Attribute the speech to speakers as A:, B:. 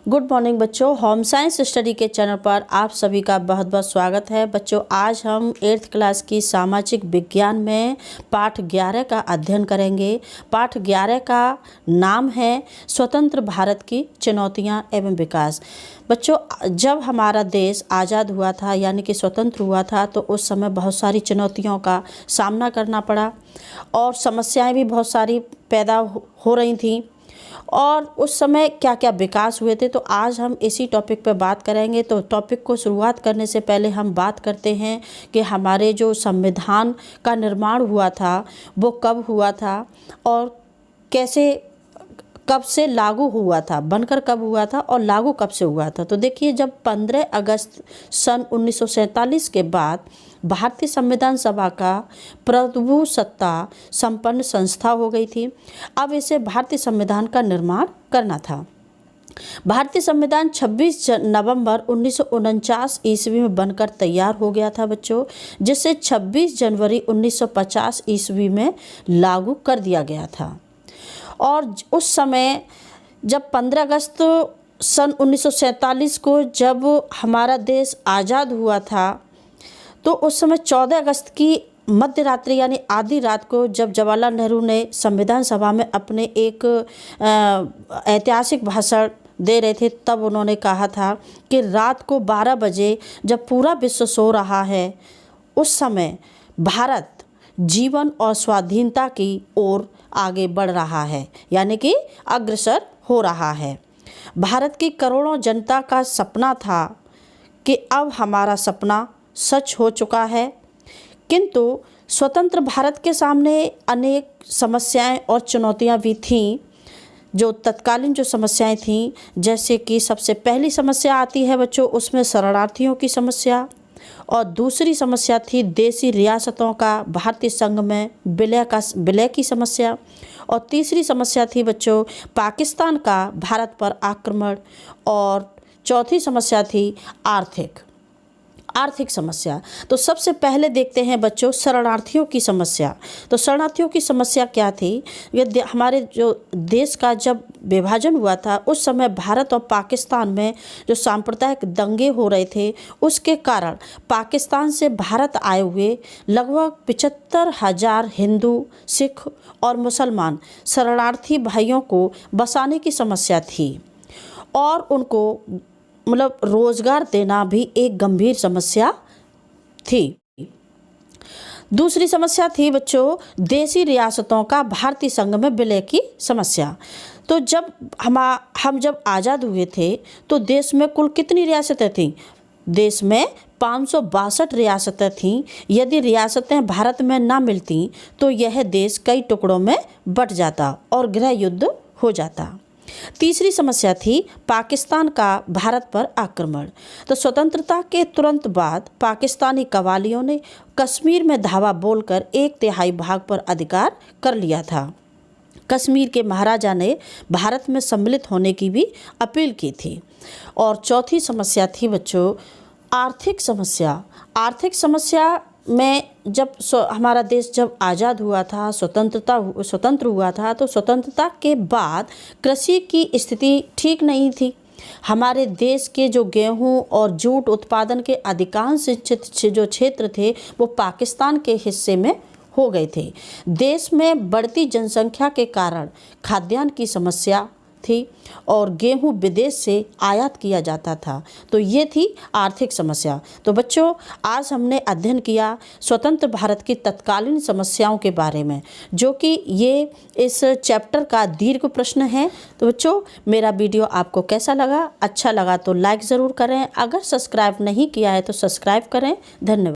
A: Good morning बच्चों, home science study के channel पर आप सभी का बहुत बहुत स्वागत है। बच्चों, आज हम 8th क्लास की सामाजिक विज्ञान में पाठ 11 का अध्ययन करेंगे। पाठ 11 का नाम है स्वतंत्र भारत की चुनौतियां एवं विकास। बच्चों, जब हमारा देश आज़ाद हुआ था यानी कि स्वतंत्र हुआ था तो उस समय बहुत सारी चुनौतियों का सामना करना पड़ा और समस्याएं भी बहुत सारी पैदा हो रही थीं और उस समय क्या क्या विकास हुए थे। तो आज हम इसी टॉपिक पर बात करेंगे। तो टॉपिक को शुरुआत करने से पहले हम बात करते हैं कि हमारे जो संविधान का निर्माण हुआ था वो कब हुआ था और कैसे, कब से लागू हुआ था, बनकर कब हुआ था और लागू कब से हुआ था। तो देखिए, जब 15 अगस्त सन 1947 के बाद भारतीय संविधान सभा का प्रभुसत्ता संपन्न संस्था हो गई थी। अब इसे भारतीय संविधान का निर्माण करना था। भारतीय संविधान 26 नवंबर 1949 ईस्वी में बनकर तैयार हो गया था बच्चों, जिसे 26 जनवरी 1950 ईस्वी में लागू कर दिया गया था। और उस समय जब 15 अगस्त सन 1947 को जब हमारा देश आज़ाद हुआ था तो उस समय 14 अगस्त की मध्य रात्रि यानी आधी रात को जब जवाहरलाल नेहरू ने संविधान सभा में अपने एक ऐतिहासिक भाषण दे रहे थे, तब उन्होंने कहा था कि रात को 12 बजे जब पूरा विश्व सो रहा है उस समय भारत जीवन और स्वाधीनता की ओर आगे बढ़ रहा है, यानी कि अग्रसर हो रहा है। भारत की करोड़ों जनता का सपना था कि अब हमारा सपना सच हो चुका है, किंतु स्वतंत्र भारत के सामने अनेक समस्याएं और चुनौतियां भी थीं। जो तत्कालीन जो समस्याएं थीं, जैसे कि सबसे पहली समस्या आती है बच्चों, उसमें शरणार्थियों की समस्या, और दूसरी समस्या थी देशी रियासतों का भारतीय संघ में विलय की समस्या, और तीसरी समस्या थी बच्चों पाकिस्तान का भारत पर आक्रमण, और चौथी समस्या थी आर्थिक समस्या। तो सबसे पहले देखते हैं बच्चों शरणार्थियों की समस्या। तो शरणार्थियों की समस्या क्या थी? ये हमारे जो देश का जब विभाजन हुआ था उस समय भारत और पाकिस्तान में जो सांप्रदायिक दंगे हो रहे थे, उसके कारण पाकिस्तान से भारत आए हुए लगभग 75,000 हिंदू, सिख और मुसलमान शरणार्थी भाइयों को बसाने की समस्या थी और उनको मतलब रोजगार देना भी एक गंभीर समस्या थी। दूसरी समस्या थी बच्चों देशी रियासतों का भारतीय संघ में विलय की समस्या। तो जब हम जब आज़ाद हुए थे तो देश में कुल कितनी रियासतें थीं? देश में 562 रियासतें थीं। यदि रियासतें भारत में ना मिलती तो यह देश कई टुकड़ों में बंट जाता और गृह युद्ध हो जाता। तीसरी समस्या थी पाकिस्तान का भारत पर आक्रमण। तो स्वतंत्रता के तुरंत बाद पाकिस्तानी कव्वालियों ने कश्मीर में धावा बोलकर 1/3 भाग पर अधिकार कर लिया था। कश्मीर के महाराजा ने भारत में सम्मिलित होने की भी अपील की थी। और चौथी समस्या थी बच्चों आर्थिक समस्या। आर्थिक समस्या में जब हमारा देश जब आज़ाद हुआ था, स्वतंत्र हुआ था, तो स्वतंत्रता के बाद कृषि की स्थिति ठीक नहीं थी। हमारे देश के जो गेहूं और जूट उत्पादन के अधिकांश जो क्षेत्र थे वो पाकिस्तान के हिस्से में हो गए थे। देश में बढ़ती जनसंख्या के कारण खाद्यान्न की समस्या थी और गेहूं विदेश से आयात किया जाता था। तो ये थी आर्थिक समस्या। तो बच्चों, आज हमने अध्ययन किया स्वतंत्र भारत की तत्कालीन समस्याओं के बारे में, जो कि ये इस चैप्टर का दीर्घ प्रश्न है। तो बच्चों, मेरा वीडियो आपको कैसा लगा? अच्छा लगा तो लाइक ज़रूर करें। अगर सब्सक्राइब नहीं किया है तो सब्सक्राइब करें। धन्यवाद।